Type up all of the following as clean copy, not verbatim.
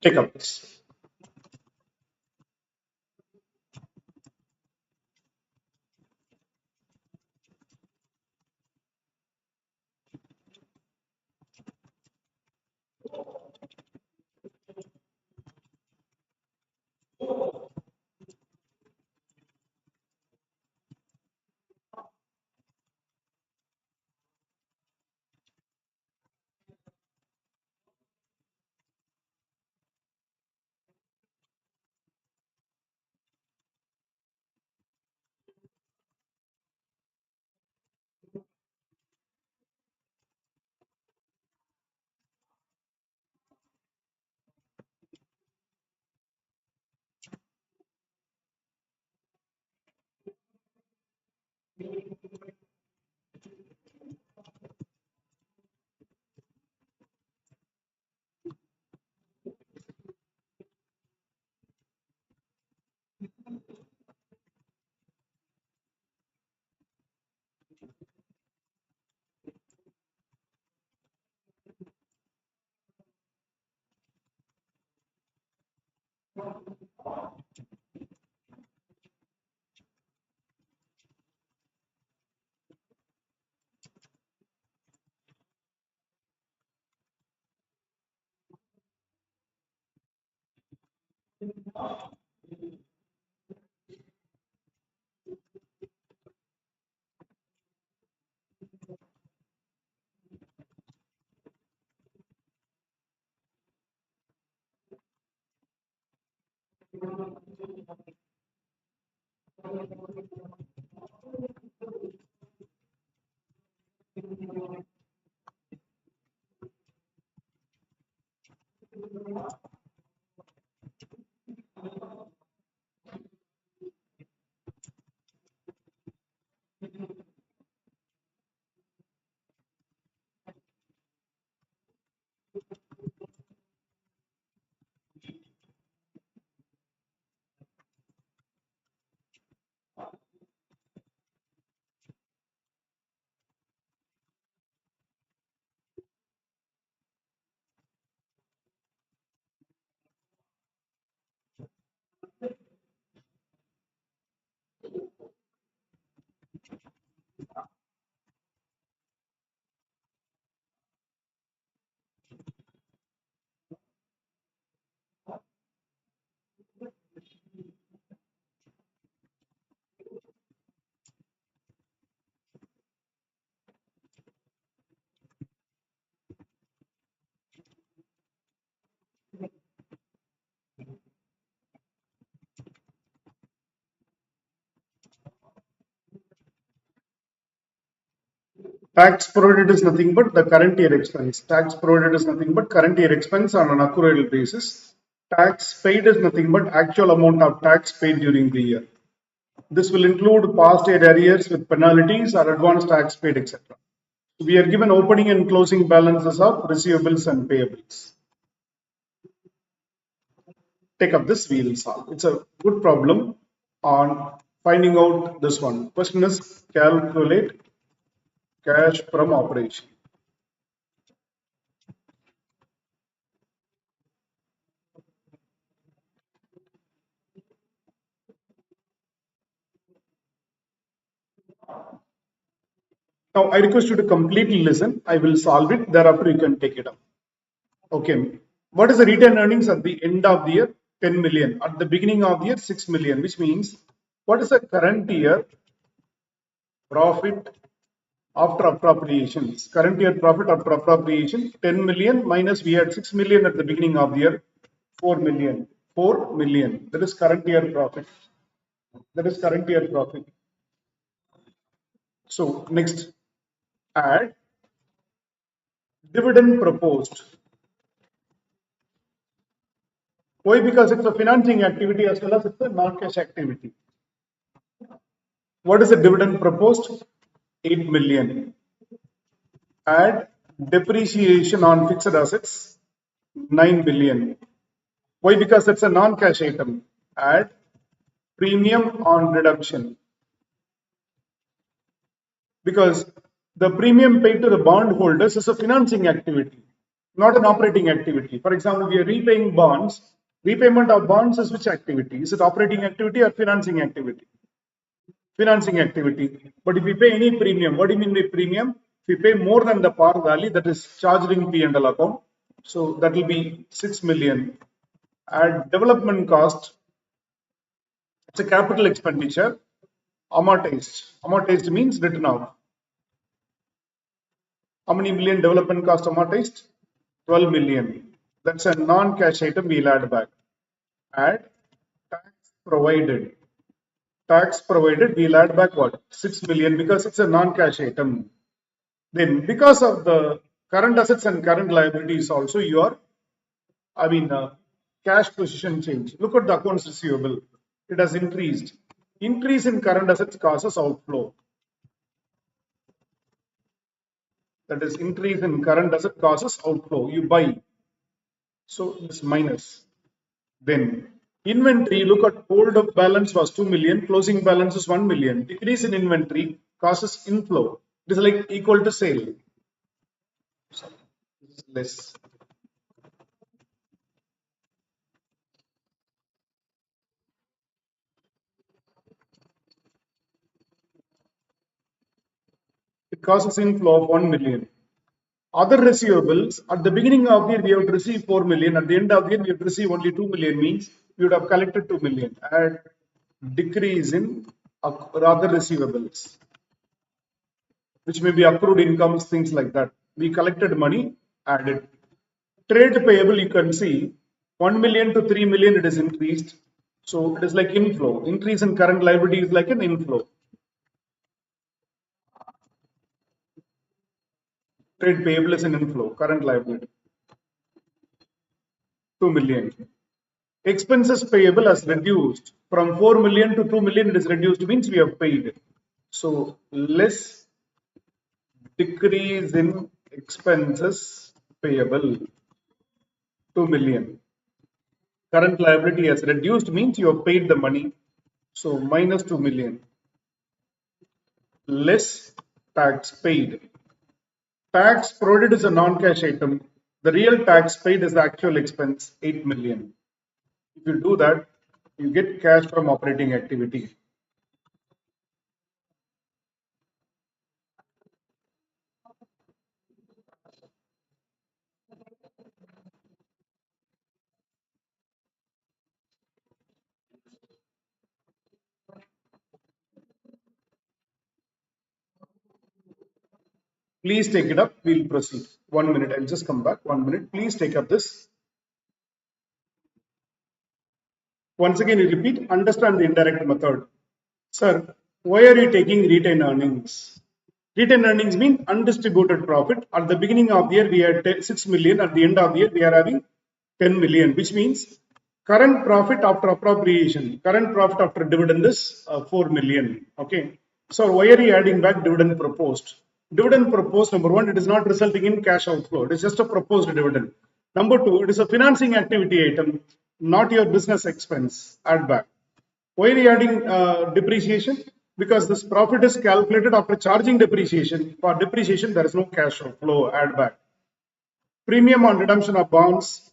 Take up this. Tax provided is nothing but the current year expense. Tax provided is nothing but current year expense on an accrual basis. Tax paid is nothing but actual amount of tax paid during the year. This will include past year arrears with penalties or advance tax paid, etc. We are given opening and closing balances of receivables and payables. Take up this, we will solve. It's a good problem on finding out this one. Question is calculate cash from operation. Now I request you to completely listen. I will solve it. Thereafter you can take it up. Okay. What is the retained earnings at the end of the year? 10 million. At the beginning of the year, 6 million, which means what is the current year profit after appropriations? Current year profit after appropriation, 10 million minus we had 6 million at the beginning of the year, 4 million. 4 million. That is current year profit. That is current year profit. So next, add dividend proposed. Why? Because it's a financing activity as well as it's a non-cash activity. What is the dividend proposed? 8 million. Add depreciation on fixed assets, 9 billion. Why? Because that's a non-cash item. Add premium on redemption. Because the premium paid to the bond holders is a financing activity. not an operating activity. For example, we are repaying bonds. Repayment of bonds is which activity? Is it operating activity or financing activity? Financing activity. But if we pay any premium, what do you mean by premium? If we pay more than the par value that is charged in P&L account, so that will be 6 million. Add development cost, it's a capital expenditure, amortized. Amortized means written off. How many million development cost amortized? 12 million. That's a non-cash item we'll add back. Add tax provided. Tax provided, we'll add back what? 6 million because it's a non-cash item. Then because of the current assets and current liabilities also cash position change. Look at the accounts receivable. It has increased. Increase in current assets causes outflow. That is increase in current asset causes outflow. You buy. So it's minus. Then inventory, look at hold balance was 2 million, closing balance is 1 million. Decrease in inventory causes inflow. It is like equal to sale. So this is less. It causes inflow of 1 million. Other receivables, at the beginning of the year, we have to receive 4 million. At the end of the year, we have to receive only 2 million, means we would have collected 2 million. Add decrease in other receivables, which may be accrued incomes, things like that. We collected money, added. Trade payable, you can see 1 million to 3 million, it is increased. So it is like inflow. Increase in current liability is like an inflow. Trade payable is an inflow, current liability. 2 million. Expenses payable has reduced from 4 million to 2 million, it is reduced, means we have paid. So less decrease in expenses payable, 2 million. Current liability has reduced, means you have paid the money. So minus 2 million. Less tax paid. Tax provided is a non-cash item. The real tax paid is the actual expense, 8 million. If you do that, you get cash from operating activity. Please take it up. We'll proceed. 1 minute. I'll just come back. 1 minute. Please take up this. Once again, you repeat. Understand the indirect method. Sir, why are you taking retained earnings? Retained earnings mean undistributed profit. At the beginning of the year, we had 6 million. At the end of the year, we are having 10 million, which means current profit after appropriation, current profit after dividend is 4 million. Okay. So why are you adding back dividend proposed? Dividend proposed, number one, it is not resulting in cash outflow. It is just a proposed dividend. Number two, it is a financing activity item, not your business expense. Add back. Why are you adding depreciation? Because this profit is calculated after charging depreciation. For depreciation, there is no cash outflow. Add back. Premium on redemption of bonds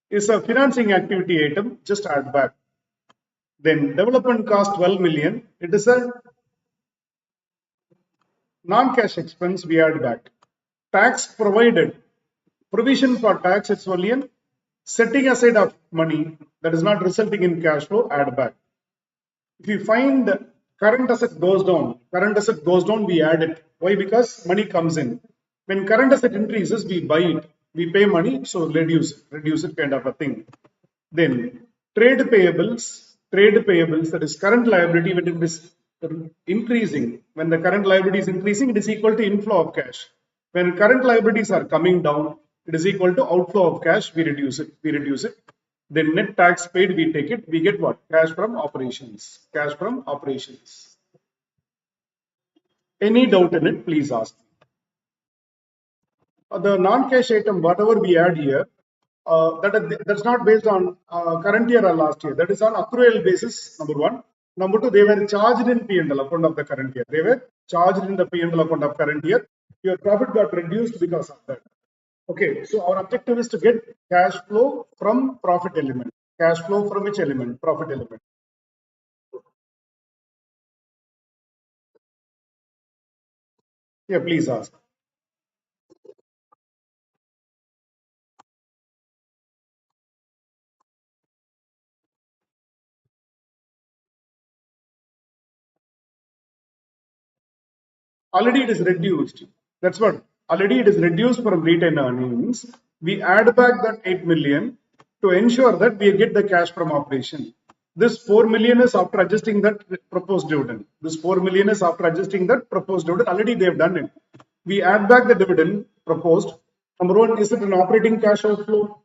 is a financing activity item. Just add back. Then development cost 12 million. It is a non-cash expense. We add back. Tax provided. Provision for tax, it's only a setting aside of money that is not resulting in cash flow. Add back. If you find current asset goes down, we add it. Why? Because money comes in. When current asset increases, we buy it. We pay money, so reduce it kind of a thing. Then trade payables, that is current liability, when it is increasing, when the current liability is increasing, it is equal to inflow of cash. When current liabilities are coming down, it is equal to outflow of cash, we reduce it. Then net tax paid, we take it, we get what? Cash from operations. Any doubt in it, please ask. The non-cash item, whatever we add here, that's not based on current year or last year. That is on accrual basis, number one. Number two, they were charged in P&L account of the current year. They were charged in the P&L account of current year. Your profit got reduced because of that. Okay, so our objective is to get cash flow from profit element. Cash flow from which element? Profit element. Yeah, please ask. Already it is reduced. That's what. Already it is reduced from retained earnings. We add back that 8 million to ensure that we get the cash from operation. This 4 million is after adjusting that proposed dividend. This 4 million is after adjusting that proposed dividend. Already they have done it. We add back the dividend proposed. Number one, is it an operating cash outflow?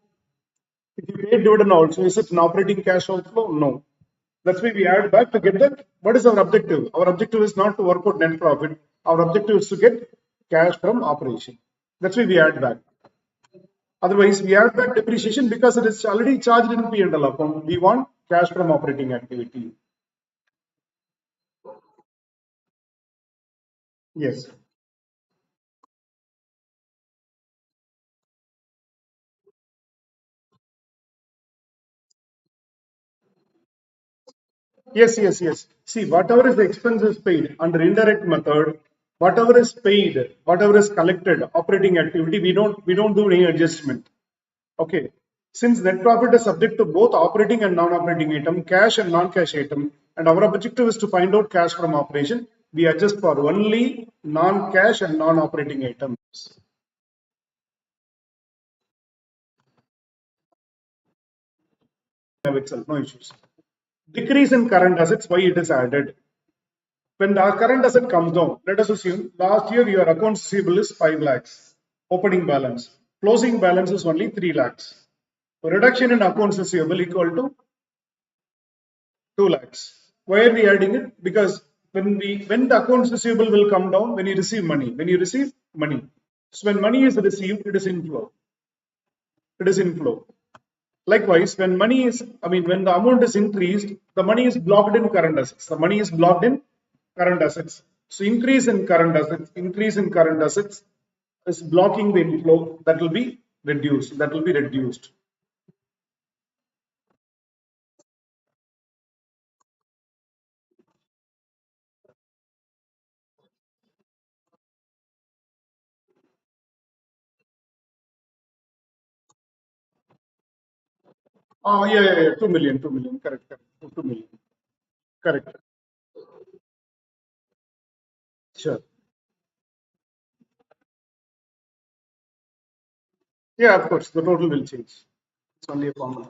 If you pay dividend also, is it an operating cash outflow? No. That's why we add back to get that. What is our objective? Our objective is not to work out net profit. Our objective is to get cash from operation. That's why we add back. Otherwise, we add back depreciation because it is already charged in P&L account. We want cash from operating activity. Yes. Yes, yes, yes. See, whatever is the expenses paid under indirect method, whatever is paid, whatever is collected, operating activity, we don't do any adjustment. Okay. Since net profit is subject to both operating and non-operating item, cash and non-cash item, and our objective is to find out cash from operation, we adjust for only non-cash and non-operating items. Have itself, no issues. Decrease in current assets, why it is added? When the current asset comes down, let us assume last year your accounts receivable is 5 lakhs, opening balance. Closing balance is only 3 lakhs. Reduction in accounts receivable equal to 2 lakhs. Why are we adding it? Because when the accounts receivable will come down when you receive money. When you receive money. So when money is received, it is inflow. It is inflow. Likewise, when money is, when the amount is increased, the money is blocked in current assets. The money is blocked in current assets. So increase in current assets is blocking the inflow. That will be reduced. That will be reduced. Oh, yeah, yeah, yeah. 2 million, 2 million. Correct, correct. 2 million. Correct. Sure. Yeah, of course, the total will change. It's only a formula.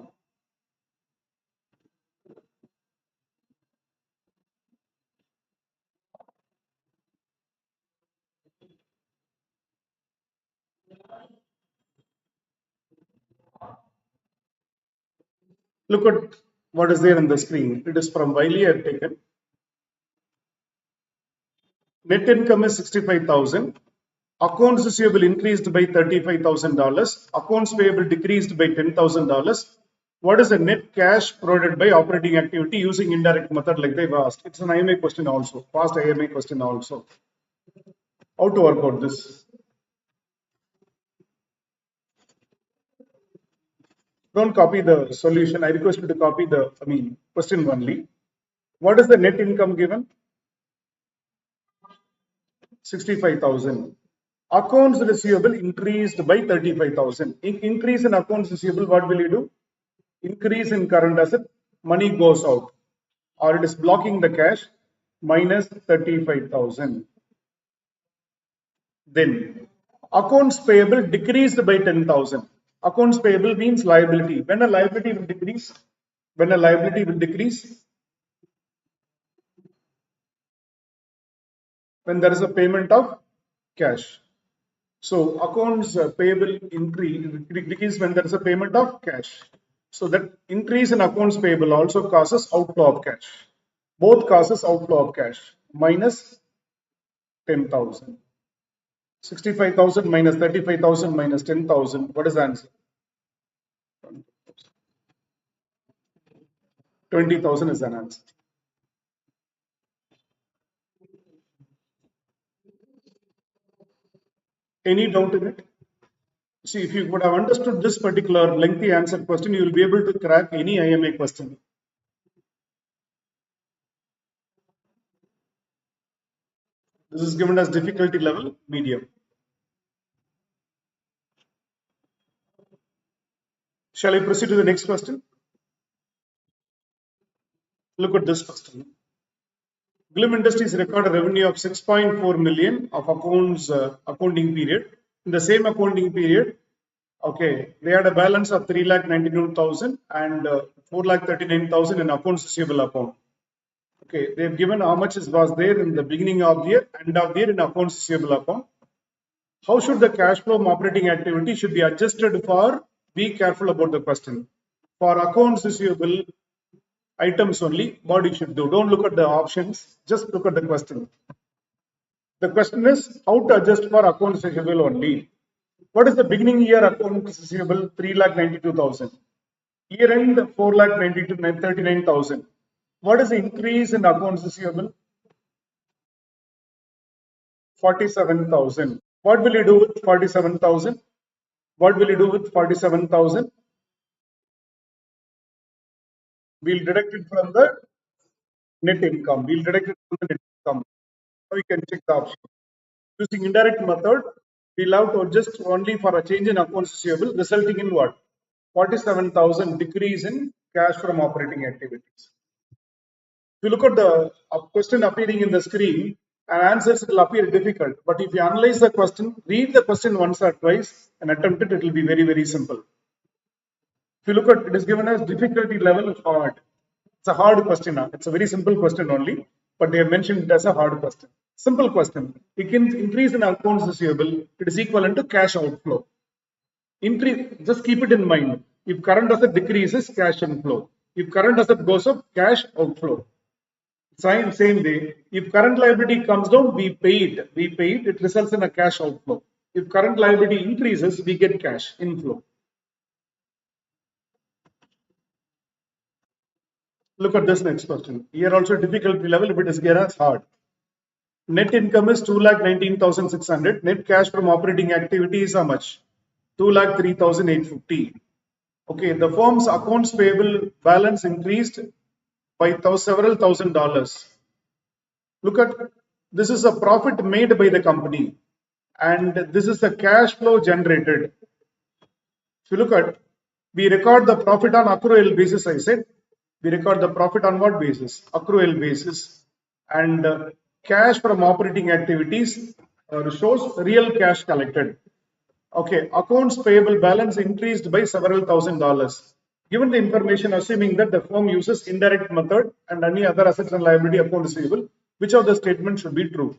Look at what is there in the screen. It is from Wiley I have taken. Net income is 65,000. Accounts receivable increased by $35,000. Accounts payable decreased by $10,000. What is the net cash provided by operating activity using indirect method like they've asked? It's an IMA question also, past IMA question also. How to work out this? Don't copy the solution. I request you to copy the, question only. What is the net income given? 65,000. Accounts receivable increased by 35,000. Increase in accounts receivable, what will you do? Increase in current asset, money goes out, or it is blocking the cash, minus 35,000. Then accounts payable decreased by 10,000. Accounts payable means liability. When a liability will decrease, when a liability will decrease, when there is a payment of cash. So accounts payable decrease when there is a payment of cash. So that increase in accounts payable also causes outflow of cash. Both causes outflow of cash, minus 10,000. 65,000 minus 35,000 minus 10,000. What is the answer? 20,000 is an answer. Any doubt in it? See, if you would have understood this particular lengthy answer question, you will be able to crack any IMA question. This is given as difficulty level medium. Shall I proceed to the next question? Look at this question. Glim Industries recorded a revenue of 6.4 million of accounting period. In the same accounting period, okay, they had a balance of 3,92,000 and 4,39,000 in accounts receivable account. Okay, they've given how much was there in the beginning of the year, end of the year in accounts receivable account. How should the cash flow from operating activity should be adjusted for? Be careful about the question. For accounts receivable items only, what you should do. Don't look at the options, just look at the question. The question is how to adjust for accounts receivable only. What is the beginning year accounts receivable? 3,92,000. Year end 4,39,000. What is the increase in accounts receivable? 47,000. What will you do with 47,000? What will you do with 47,000? We'll deduct it from the net income. We'll deduct it from the net income. Now you can check the option. Using indirect method, we'll have to adjust only for a change in accounts receivable, resulting in what? 47,000 decrease in cash from operating activities. If you look at the question appearing in the screen, and answers will appear difficult. But if you analyze the question, read the question once or twice, and attempt it, it will be very, very simple. If you look at it is given as difficulty level hard. It's a hard question. It's a very simple question only, but they have mentioned it as a hard question. Simple question. It can increase in accounts receivable. It is equivalent to cash outflow. Increase. Just keep it in mind. If current asset decreases, cash inflow. If current asset goes up, cash outflow. Same way. If current liability comes down, we pay it. We pay it. It results in a cash outflow. If current liability increases, we get cash inflow. Look at this next question. Here also difficulty level, if it is here as hard. Net income is 2,19,600. Net cash from operating activity is how much? 2,03,850. Okay, the firm's accounts payable balance increased by several $1,000s. Look at this is a profit made by the company, and this is the cash flow generated. If you look at, we record the profit on accrual basis. I said we record the profit on what basis? Accrual basis, and cash from operating activities shows real cash collected. Okay, accounts payable balance increased by several $1,000s. Given the information, assuming that the firm uses indirect method and any other assets and liability account receivable, which of the statements should be true?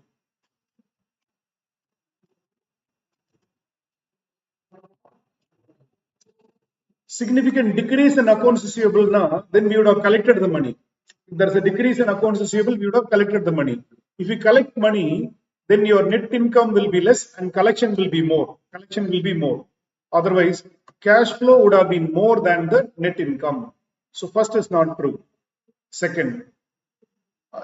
Significant decrease in accounts receivable now, then we would have collected the money. If there's a decrease in accounts receivable, we would have collected the money. If you collect money, then your net income will be less and collection will be more. Collection will be more. Otherwise, cash flow would have been more than the net income. So first is not true. Second,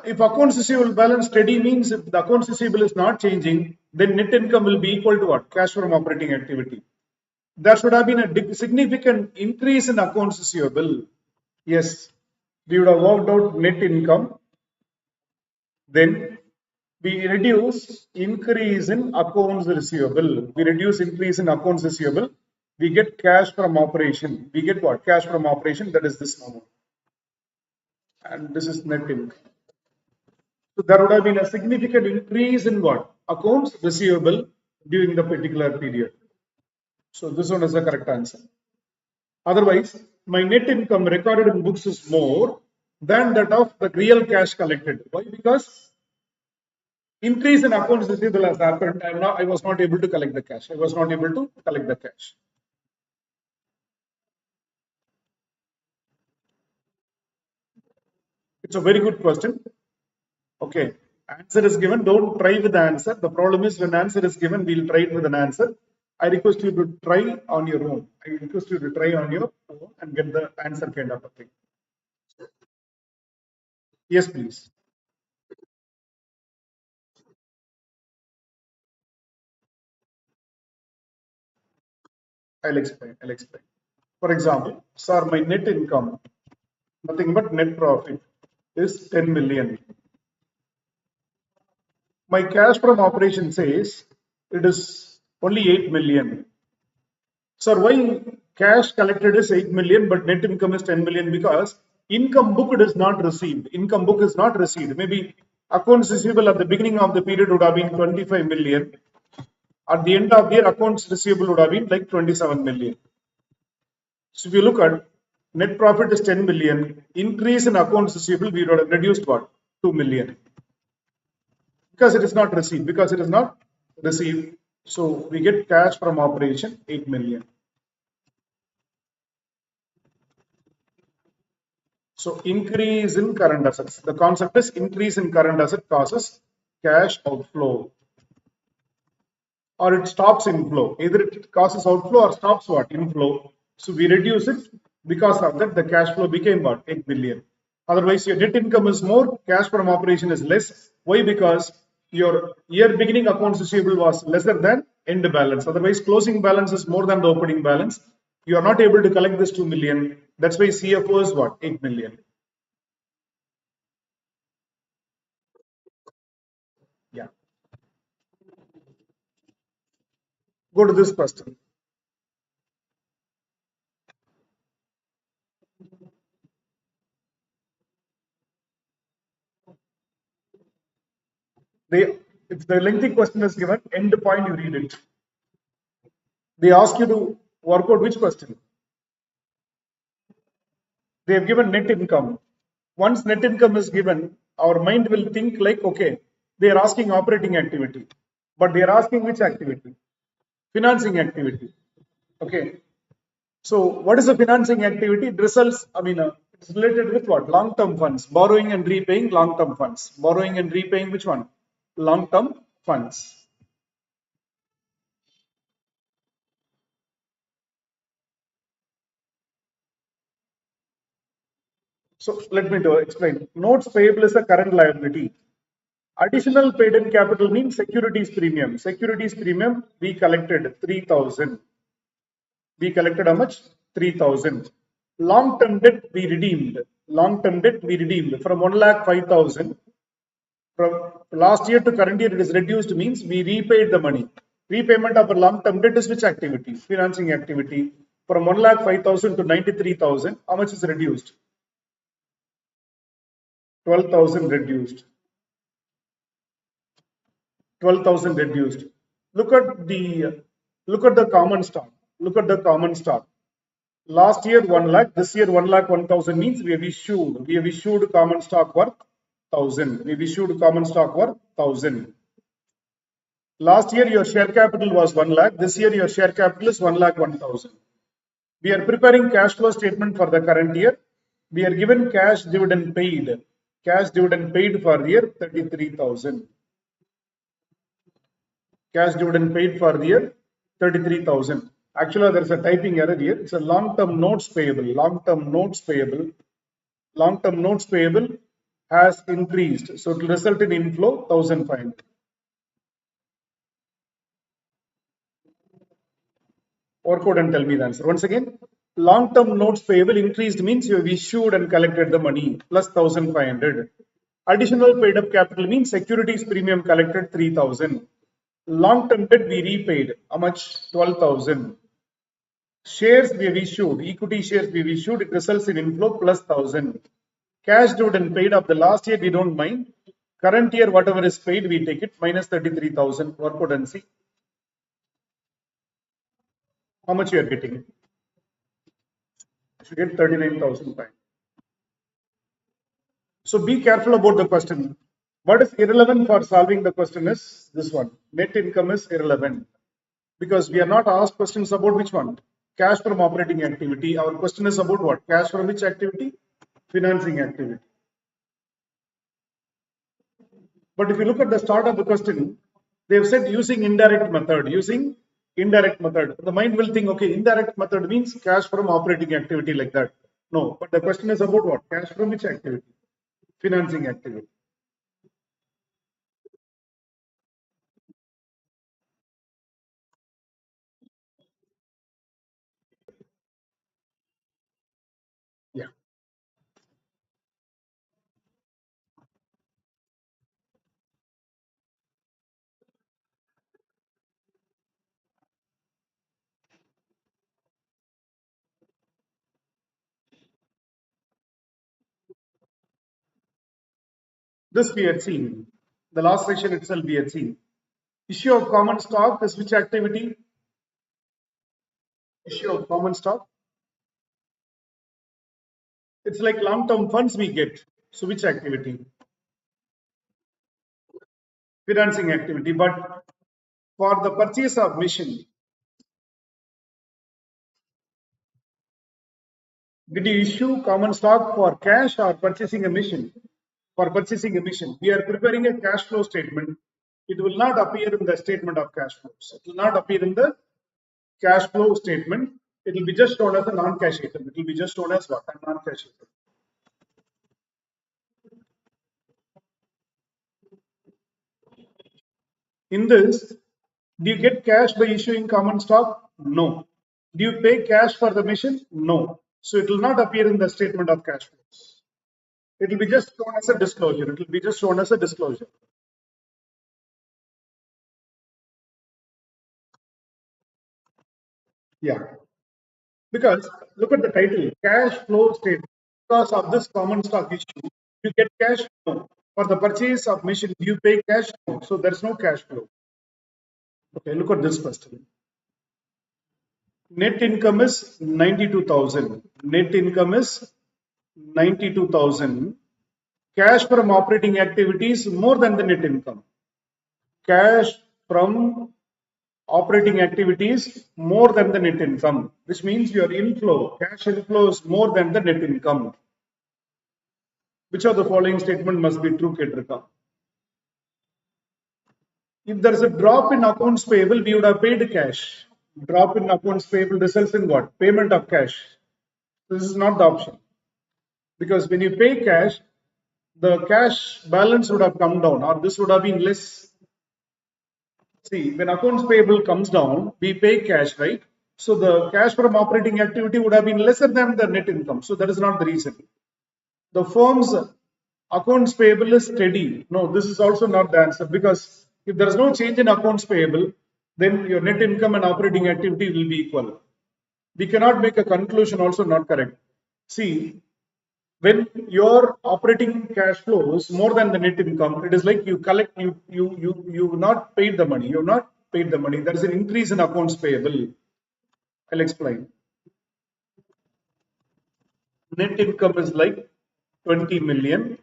if accounts receivable balance steady means if the accounts receivable is not changing, then net income will be equal to what? Cash from operating activity. There should have been a significant increase in accounts receivable. Yes, we would have worked out net income. Then we reduce increase in accounts receivable. We reduce increase in accounts receivable. We get cash from operation. We get what? Cash from operation. That is this number. And this is net income. So there would have been a significant increase in what? Accounts receivable during the particular period. So this one is the correct answer. Otherwise, my net income recorded in books is more than that of the real cash collected. Why? Because increase in accounts receivable has happened, and now I was not able to collect the cash. I was not able to collect the cash. It's a very good question. Okay, answer is given. Don't try with the answer. The problem is when answer is given, we'll try it with an answer. I request you to try on your own. I request you to try on your own and get the answer kind of a thing. Yes, please. I'll explain. I'll explain. For example, sir, my net income, nothing but net profit, is 10 million. My cash from operation says it is only 8 million. Sir, why cash collected is 8 million but net income is 10 million? Because income booked is not received. Income book is not received. Maybe accounts receivable at the beginning of the period would have been 25 million. At the end of the year, accounts receivable would have been like 27 million. So if you look at net profit is 10 million, increase in accounts receivable, we would have reduced what? 2 million. Because it is not received. Because it is not received. So we get cash from operation 8 million. So increase in current assets. The concept is increase in current asset causes cash outflow. Or it stops inflow. Either it causes outflow or stops what? Inflow. So we reduce it. Because of that, the cash flow became what? 8 billion. Otherwise, your net income is more, cash from operation is less. Why? Because your year beginning accounts receivable was lesser than end balance. Otherwise, closing balance is more than the opening balance. You are not able to collect this 2 million. That's why CFO is what? 8 million. Yeah. Go to this question. They, if the lengthy question is given, end point you read it. They ask you to work out which question. They have given net income. Once net income is given, our mind will think like, okay, they are asking operating activity, but they are asking which activity? Financing activity. Okay. So what is the financing activity? It results, it's related with what? Long-term funds, borrowing and repaying long-term funds. Borrowing and repaying which one? Long-term funds. So let me explain. Notes payable is a current liability. Additional paid in capital means securities premium. Securities premium, we collected 3,000. We collected how much? 3,000. Long-term debt we redeemed. Long-term debt we redeemed from 1,05,000. From last year to current year, it is reduced means we repaid the money. Repayment of a long-term debt is which activity? Financing activity. From 1,05,000 to 93,000, how much is reduced? 12,000 reduced. 12,000 reduced. Look at the common stock. Look at the common stock. Last year 1 lakh, this year 1 lakh 1,000 means we have issued common stock worth 1,000. We've issued common stock worth 1,000. Last year your share capital was 1 lakh. This year your share capital is 1 lakh 1,000. We are preparing cash flow statement for the current year. We are given cash dividend paid. Cash dividend paid for the year 33,000. Cash dividend paid for the year 33,000. Actually, there's a typing error here. It's a long-term notes payable. Long-term notes payable. Long-term notes payable has increased. So it will result in inflow 1,500. Work out and tell me the answer. Once again, long-term notes payable increased means you have issued and collected the money plus 1,500. Additional paid up capital means securities premium collected 3,000. Long-term debt we repaid. How much? 12,000. Shares we have issued, equity shares we have issued, it results in inflow plus 1,000. Cash dividend paid of the last year, we don't mind. Current year, whatever is paid, we take it minus 33,000. Work out and see how much you are getting. You should get 39,000. So be careful about the question. What is irrelevant for solving the question is this one. Net income is irrelevant because we are not asked questions about which one? Cash from operating activity. Our question is about what? Cash from which activity? Financing activity. But if you look at the start of the question, they've said using indirect method. Using indirect method. The mind will think, okay, indirect method means cash from operating activity like that. No, but the question is about what? Cash from which activity? Financing activity. This we had seen. The last section itself we had seen. Issue of common stock is which activity? Issue of common stock. It's like long-term funds we get. So which activity? Financing activity. But for the purchase of machine, did you issue common stock for cash or purchasing a machine? For purchasing a machine, we are preparing a cash flow statement. It will not appear in the statement of cash flows. It will not appear in the cash flow statement. It will be just shown as a non-cash item. It will be just shown as what? A non-cash item. In this, do you get cash by issuing common stock? No. Do you pay cash for the machine? No. So it will not appear in the statement of cash flows. It will be just shown as a disclosure. It will be just shown as a disclosure. Yeah. Because look at the title, cash flow statement. Because of this common stock issue, you get cash flow. For the purchase of machine, do you pay cash? No. So there's no cash flow. Okay, look at this question. Net income is 92,000. Net income is 92,000. Cash from operating activities more than the net income. Cash from operating activities more than the net income, which means your inflow, cash inflow is more than the net income. Which of the following statement must be true, Kedrika? If there is a drop in accounts payable, we would have paid cash. Drop in accounts payable results in what? Payment of cash. This is not the option. Because when you pay cash, the cash balance would have come down, or this would have been less. See, when accounts payable comes down, we pay cash, right? So the cash from operating activity would have been lesser than the net income. So that is not the reason. The firm's accounts payable is steady. No, this is also not the answer, because if there is no change in accounts payable, then your net income and operating activity will be equal. We cannot make a conclusion also not correct. See, when your operating cash flow is more than the net income, it is like you collect, you not paid the money. You have not paid the money. There is an increase in accounts payable. I'll explain. Net income is like 20 million.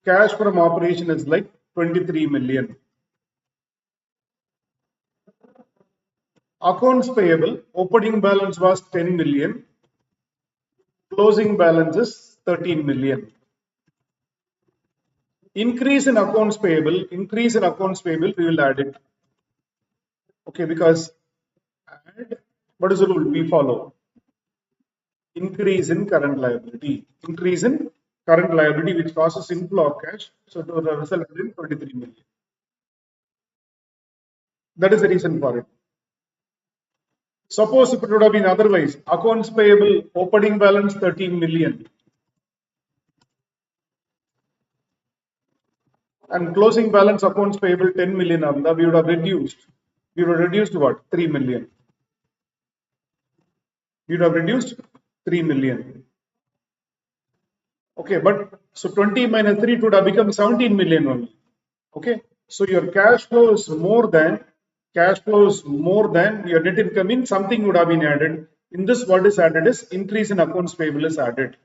Cash from operation is like 23 million. Accounts payable, opening balance was 10 million. Closing balance is 13 million. Increase in accounts payable, we will add it. Okay, because add, what is the rule we follow? Increase in current liability. Increase in current liability, which causes inflow of cash. So the result is 23 million. That is the reason for it. Suppose if it would have been otherwise, accounts payable, opening balance 13 million. And closing balance accounts payable 10 million, we would have reduced. We would have reduced what? 3 million. We would have reduced 3 million. Okay, but so 20 minus 3 would have become 17 million only. Okay, so your cash flow is more than your net income. In something would have been added. In this, what is added is increase in accounts payable is added.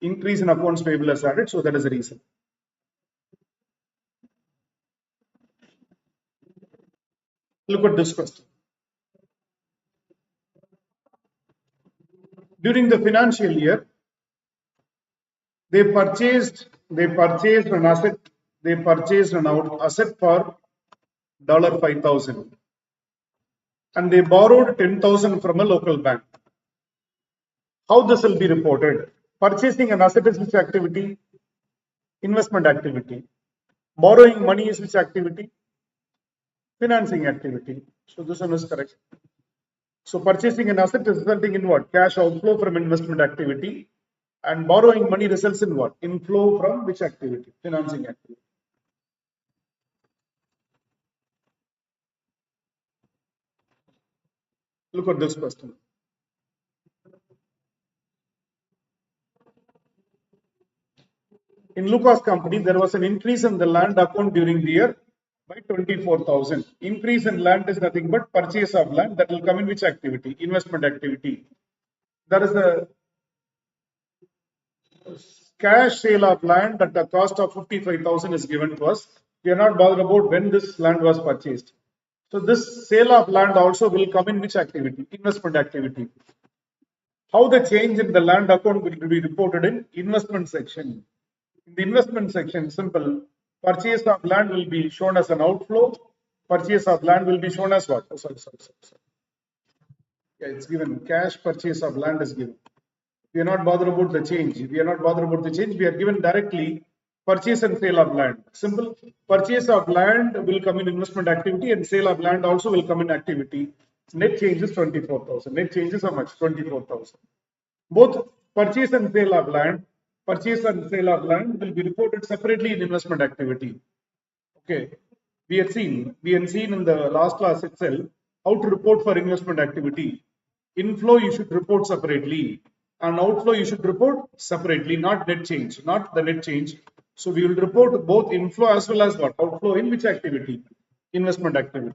Increase in accounts payable is added, so that is the reason. Look at this question. During the financial year, they purchased an asset. They purchased an asset for $5,000, and they borrowed 10,000 from a local bank. How this will be reported? Purchasing an asset is which activity? Investment activity. Borrowing money is which activity? Financing activity. So this one is correct. So purchasing an asset is resulting in what? Cash outflow from investment activity. And borrowing money results in what? Inflow from which activity? Financing activity. Look at this question. In Lucas company, there was an increase in the land account during the year by 24,000. Increase in land is nothing but purchase of land. That will come in which activity? Investment activity. There is a cash sale of land at a cost of 55,000 is given to us. We are not bothered about when this land was purchased. So this sale of land also will come in which activity? Investment activity. How the change in the land account will be reported in investment section. In the investment section, simple. Purchase of land will be shown as an outflow. Purchase of land will be shown as what? Oh, sorry. Yeah, it's given. Cash purchase of land is given. We are not bothered about the change. We are not bothered about the change. We are given directly purchase and sale of land. Simple. Purchase of land will come in investment activity and sale of land also will come in activity. Net change is 24,000. Net change is how much? 24,000. Both purchase and sale of land, will be reported separately in investment activity. Okay. We had seen in the last class itself how to report for investment activity. Inflow you should report separately, and outflow you should report separately, not net change, not the net change. So we will report both inflow as well as what? Outflow in which activity? Investment activity.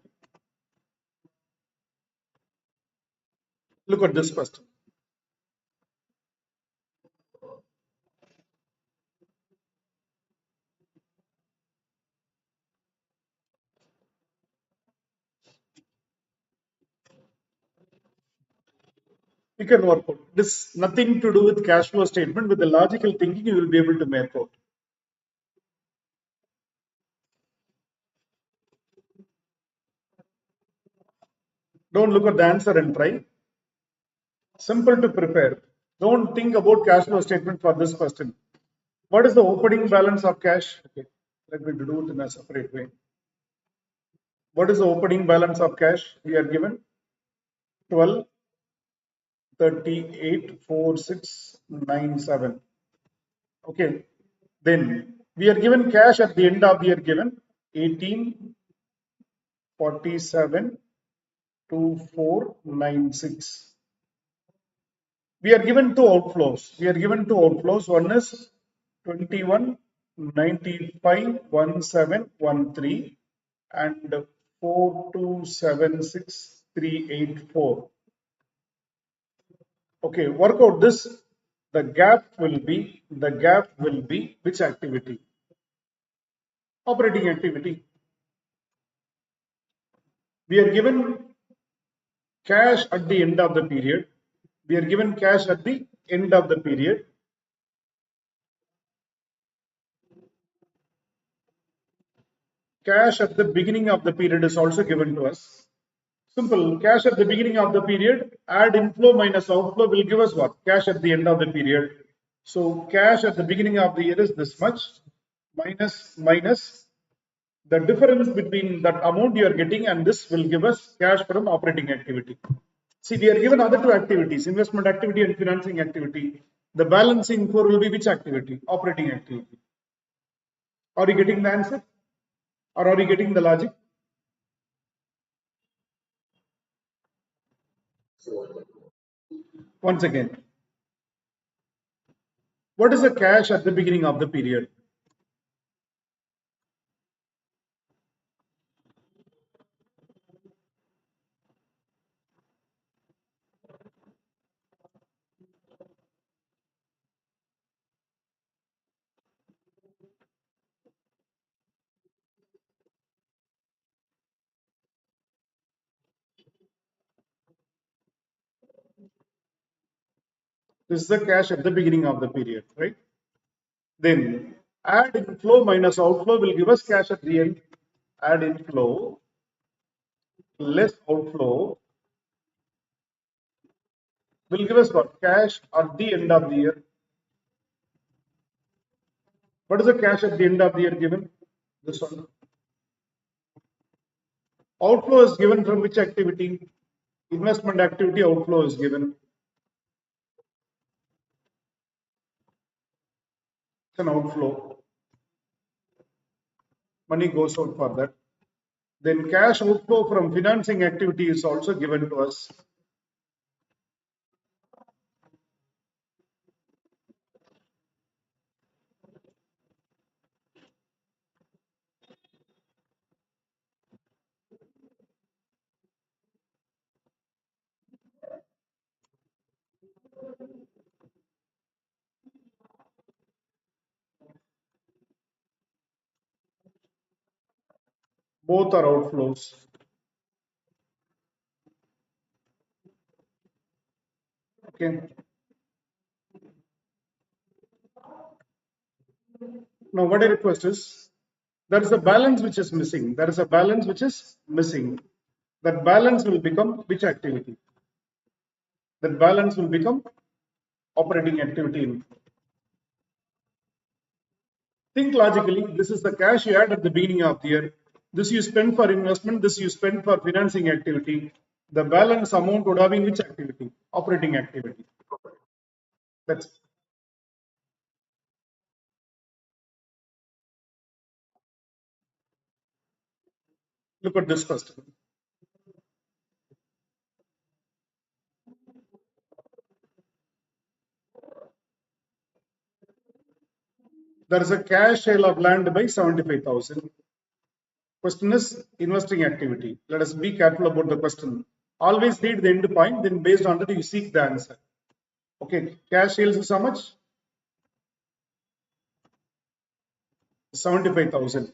Look at this question. You can work out. This nothing to do with cash flow statement. With the logical thinking, you will be able to make out. Don't look at the answer and try. Simple to prepare. Don't think about cash flow statement for this question. What is the opening balance of cash? Okay, let me do it in a separate way. What is the opening balance of cash? We are given 12, 38, 4697. Okay, then we are given cash at the end of the year given 18, 47, 2496. We are given two outflows. One is 21, 95, 1713 and 4276384. Okay, work out this. The gap will be which activity? Operating activity. We are given cash at the end of the period. Cash at the beginning of the period is also given to us. Simple. Cash at the beginning of the period, add inflow minus outflow will give us what? Cash at the end of the period. So cash at the beginning of the year is this much minus the difference between that amount you are getting and this will give us cash from operating activity. See, we are given other two activities, investment activity and financing activity. The balancing core will be which activity? Operating activity. Are you getting the answer? Or are you getting the logic? Once again, what is the cash at the beginning of the period? This is the cash at the beginning of the period, right? Then add inflow minus outflow will give us cash at the end. Add inflow less outflow will give us what? Cash at the end of the year. What is the cash at the end of the year given? This one. Outflow is given from which activity? Investment activity outflow is given. It's an outflow. Money goes out for that. Then cash outflow from financing activity is also given to us. Both are outflows. Okay. Now, what I request is there is a balance which is missing. There is a balance which is missing. That balance will become which activity? That balance will become operating activity. Think logically. This is the cash you had at the beginning of the year. This you spend for investment. This you spend for financing activity. The balance amount would have been which activity? Operating activity. That's look at this question. There is a cash sale of land by 75,000. Question is investing activity. Let us be careful about the question. Always read the end point, then based on that you seek the answer. Okay, cash sales is how much? 75,000.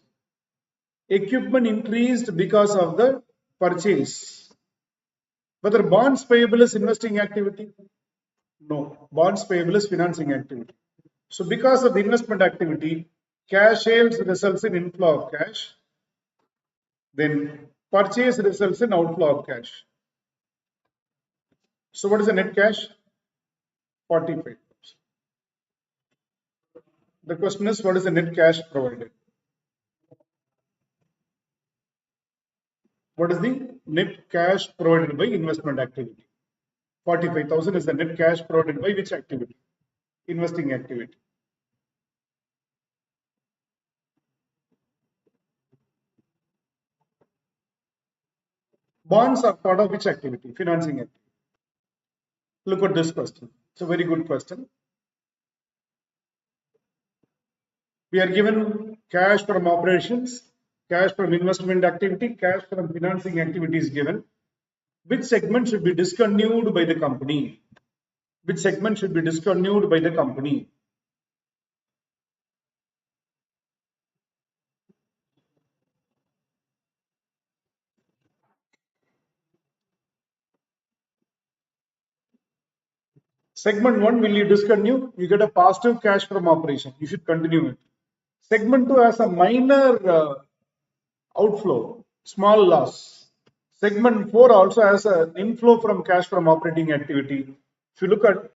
Equipment increased because of the purchase. Whether bonds payable is investing activity? No, bonds payable is financing activity. So because of the investment activity, cash sales results in inflow of cash. Then purchase results in outflow of cash. So what is the net cash? 45. The question is, what is the net cash provided? What is the net cash provided by investment activity? 45,000 is the net cash provided by which activity? Investing activity. Bonds are part of which activity? Financing activity. Look at this question. It's a very good question. We are given cash from operations, cash from investment activity, cash from financing activity is given. Which segment should be discontinued by the company? Which segment should be discontinued by the company? Segment 1, will you discontinue? You get a positive cash from operation. You should continue it. Segment 2 has a minor outflow, small loss. Segment 4 also has an inflow from cash from operating activity. If you look at